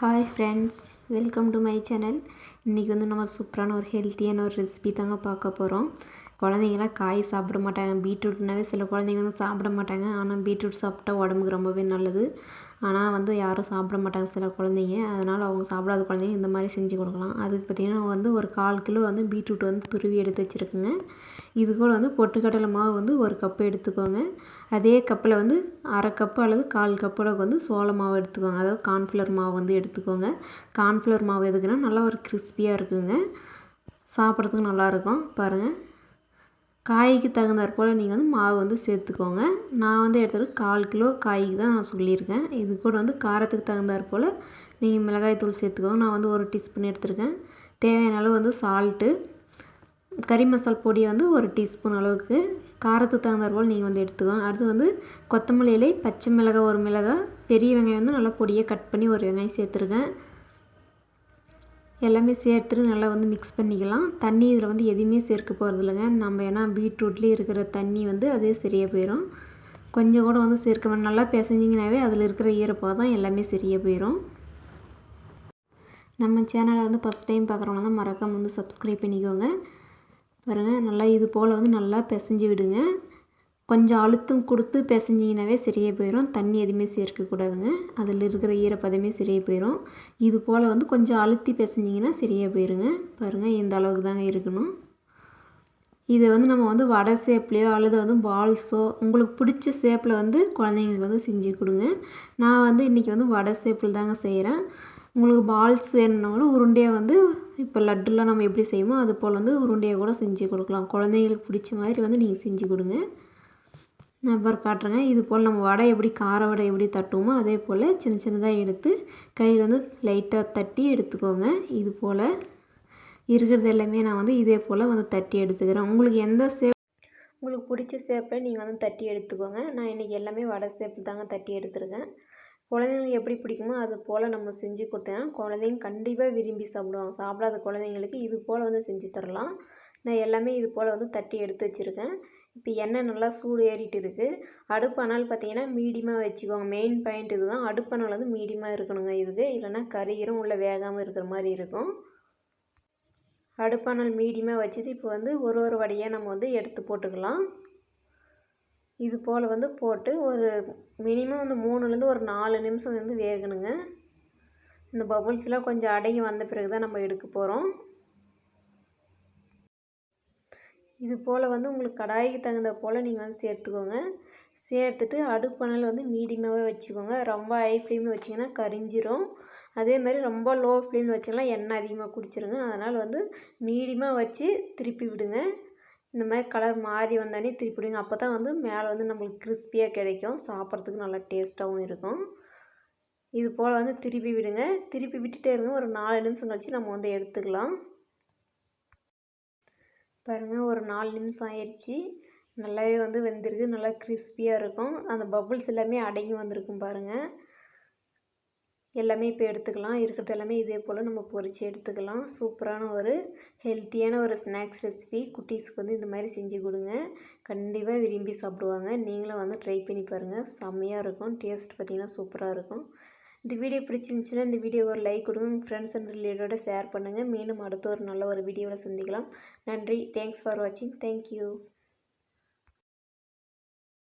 Hi friends, welcome to my channel. இன்றைக்கி வந்து நம்ம சூப்பரான ஒரு ஹெல்த்தியான ஒரு ரெசிபி தாங்க பார்க்க போகிறோம். குழந்தைங்களாம் காய் சாப்பிட மாட்டாங்க. பீட்ரூட்னாவே சில குழந்தைங்க வந்து சாப்பிட மாட்டாங்க. ஆனால் பீட்ரூட் சாப்பிட்டா உடம்புக்கு ரொம்பவே நல்லது. ஆனால் வந்து யாரும் சாப்பிட மாட்டாங்க சில குழந்தைங்க. அதனால் அவங்க சாப்பிடாத குழந்தைங்க இந்த மாதிரி செஞ்சு கொடுக்கலாம். அதுக்கு பார்த்திங்கன்னா வந்து ஒரு 1/4 கிலோ வந்து பீட்ரூட் வந்து துருவி எடுத்து வச்சுருக்குங்க. இது கூட வந்து பொட்டுக்கடலை மாவு வந்து 1 கப்பு எடுத்துக்கோங்க. அதே கப்பில் வந்து 1/2 கப்பு அல்லது 1/4 கப்பு அளவுக்கு வந்து சோள மாவு எடுத்துக்கோங்க. அதாவது கார்ன்ஃப்ளவர் மாவு வந்து எடுத்துக்கோங்க. கார்ன்ஃப்ளவர் மாவு எதுக்குன்னா நல்லா ஒரு கிறிஸ்பியாக இருக்குங்க, சாப்பிட்றதுக்கு நல்லாயிருக்கும். பாருங்கள், காய்க்கு தகுந்தாற் போல் நீங்கள் வந்து மாவு வந்து சேர்த்துக்கோங்க. நான் வந்து எடுத்தது 1/4 கிலோ காய்க்கு தான் நான் சொல்லியிருக்கேன். இது கூட வந்து காரத்துக்கு தகுந்தாற் போல் நீங்கள் மிளகாய் தூள் சேர்த்துக்கோங்க. நான் வந்து 1 டீஸ்பூன் எடுத்திருக்கேன். தேவையான அளவு வந்து சால்ட்டு, கறி மசால் பொடி வந்து 1 டீஸ்பூன் அளவுக்கு, காரத்துக்கு தகுந்தாற் போல் நீங்கள் வந்து எடுத்துக்கோங்க. அடுத்து வந்து கொத்தமல்லி இலை, பச்சை மிளகாய் 1 மிளகாய், பெரிய வெங்காயம் வந்து நல்லா பொடியாக கட் பண்ணி 1 வெங்காயம் சேர்த்துருக்கேன். எல்லாமே சேர்த்துட்டு நல்லா வந்து மிக்ஸ் பண்ணிக்கலாம். தண்ணி இதில் வந்து எதுவுமே சேர்க்க போகிறது இல்லைங்க. நம்ம ஏன்னா பீட்ரூட்லேயே இருக்கிற தண்ணி வந்து அதே சரியாக போயிடும். கொஞ்சம் கூட வந்து சேர்க்க வேண்டாம். நல்லா பிசைஞ்சிங்கனாவே அதில் இருக்கிற ஈரப்பதம் எல்லாமே சரியாக போயிடும். நம்ம சேனலை வந்து ஃபஸ்ட் டைம் பார்க்குறவங்க தான் மறக்காமல் வந்து சப்ஸ்கிரைப் பண்ணிக்கோங்க. பாருங்கள், நல்லா இது போல் வந்து நல்லா பிசைஞ்சு விடுங்க. கொஞ்சம் அழுத்தம் கொடுத்து பிசைஞ்சிங்கனாவே சரியாக போயிடும். தண்ணி எதுவுமே சேர்க்கக்கூடாதுங்க. அதில் இருக்கிற ஈரப்பதமே சரியாக போயிடும். இது போல் வந்து கொஞ்சம் அழுத்தி பிசைஞ்சிங்கன்னா சரியாக போயிருங்க. பாருங்கள், இந்த அளவுக்கு தாங்க இருக்கணும். இதை வந்து நம்ம வந்து வடை ஷேப்லேயோ அல்லது வந்து பால்ஸோ உங்களுக்கு பிடிச்ச ஷேப்பில் வந்து குழந்தைங்களுக்கு வந்து செஞ்சு கொடுங்க. நான் வந்து இன்றைக்கி வந்து வடை ஷேப்பில் தாங்க செய்கிறேன். உங்களுக்கு பால்ஸ் வேணும்னா கூட உருண்டையாக வந்து இப்போ லட்டுலாம் நம்ம எப்படி செய்வோமோ அது போல் வந்து உருண்டையாக கூட செஞ்சு கொடுக்கலாம். குழந்தைங்களுக்கு பிடிச்ச மாதிரி வந்து நீங்கள் செஞ்சு கொடுங்க. நான் இப்போ காட்டுறேங்க. இது போல் நம்ம வடை எப்படி கார வடை எப்படி தட்டுவோமோ அதே போல் சின்ன சின்னதாக எடுத்து கையில் வந்து லைட்டாக தட்டி எடுத்துக்கோங்க. இது போல் இருக்கிறது எல்லாமே நான் வந்து இதே போல் வந்து தட்டி எடுத்துக்கிறேன். உங்களுக்கு எந்த ஷேப் உங்களுக்கு பிடிச்ச ஷேப்பில் நீங்கள் வந்து தட்டி எடுத்துக்கோங்க. நான் இன்றைக்கி எல்லாமே வடை ஷேப்பில் தாங்க தட்டி எடுத்துருக்கேன். குழந்தைங்களுக்கு எப்படி பிடிக்குமோ அது போல் நம்ம செஞ்சு கொடுத்தேன்னா குழந்தைங்க கண்டிப்பாக விரும்பி சாப்பிடுவாங்க. சாப்பிடாத குழந்தைங்களுக்கு இது போல் வந்து செஞ்சு தரலாம். நான் எல்லாமே இது போல் வந்து தட்டி எடுத்து வச்சுருக்கேன். இப்போ எண்ணெய் நல்லா சூடு ஏறிட்டு இருக்குது. அடுப்பானால் பார்த்தீங்கன்னா மீடியமாக வச்சுக்கோங்க. மெயின் பாயிண்ட் இது தான். அடுப்பானால் வந்து மீடியமாக இருக்கணுங்க இதுக்கு, இல்லைன்னா கறியிரும் உள்ள வேகாமல் இருக்கிற மாதிரி இருக்கும். அடுப்பானால் மீடியமாக வச்சுட்டு இப்போ வந்து ஒரு வடையாக நம்ம வந்து எடுத்து போட்டுக்கலாம். இது போல் வந்து போட்டு ஒரு மினிமம் வந்து 3லேருந்து ஒரு 4 நிமிஷம் வந்து வேகணுங்க. இந்த பபுள்ஸ்லாம் கொஞ்சம் அடங்கி வந்த பிறகு தான் நம்ம எடுக்க போகிறோம். இது போல் வந்து உங்களுக்கு கடாய்க்கு தகுந்த போல் நீங்கள் வந்து சேர்த்துக்கோங்க. சேர்த்துட்டு அடுப்பானல் வந்து மீடியமாகவே வச்சுக்கோங்க. ரொம்ப ஹை ஃப்ளேமில் வச்சிங்கன்னா கரிஞ்சிரும். அதேமாதிரி ரொம்ப லோ ஃப்ளேமில் வச்சிங்கன்னா எண்ணெய் அதிகமாக குடிச்சிருங்க. அதனால் வந்து மீடியமாக வச்சு திருப்பி விடுங்க. இந்த மாதிரி கலர் மாறி வந்தானே திருப்பி விடுங்க. அப்போ தான் வந்து மேலே வந்து நம்மளுக்கு கிறிஸ்பியாக கிடைக்கும். சாப்பிட்றதுக்கு நல்லா டேஸ்ட்டாகவும் இருக்கும். இது போல் வந்து திருப்பி விடுங்க. திருப்பி விட்டுட்டே இருங்க. ஒரு 4 நிமிஷம் கழித்து நம்ம வந்து எடுத்துக்கலாம். பாருங்கள், ஒரு 4 நிமிஷம் ஆயிடுச்சு. நல்லாவே வந்து வெந்திருக்கு. நல்லா கிறிஸ்பியாக இருக்கும். அந்த பபுள்ஸ் எல்லாமே அடங்கி வந்திருக்கும் பாருங்கள். எல்லாமே இப்போ எடுத்துக்கலாம். இருக்கிறது எல்லாமே இதே போல் நம்ம பொரித்து எடுத்துக்கலாம். சூப்பரான ஒரு ஹெல்த்தியான ஒரு ஸ்நாக்ஸ் ரெசிபி. குட்டீஸ்க்கு வந்து இந்த மாதிரி செஞ்சு கொடுங்க. கண்டிப்பாக விரும்பி சாப்பிடுவாங்க. நீங்களும் வந்து ட்ரை பண்ணி பாருங்கள். செம்மையாக இருக்கும். டேஸ்ட் பார்த்திங்கன்னா சூப்பராக இருக்கும். இந்த வீடியோ பிடிச்சிருந்துச்சுன்னா இந்த வீடியோ ஒரு லைக் கொடுங்க. உங்கள் ஃப்ரெண்ட்ஸ் அண்ட் ரிலேட்டோட ஷேர் பண்ணுங்கள். மீண்டும் அடுத்த ஒரு நல்ல ஒரு வீடியோவில் சந்திக்கலாம். நன்றி. தேங்க்ஸ் ஃபார் வாட்சிங். தேங்க்யூ.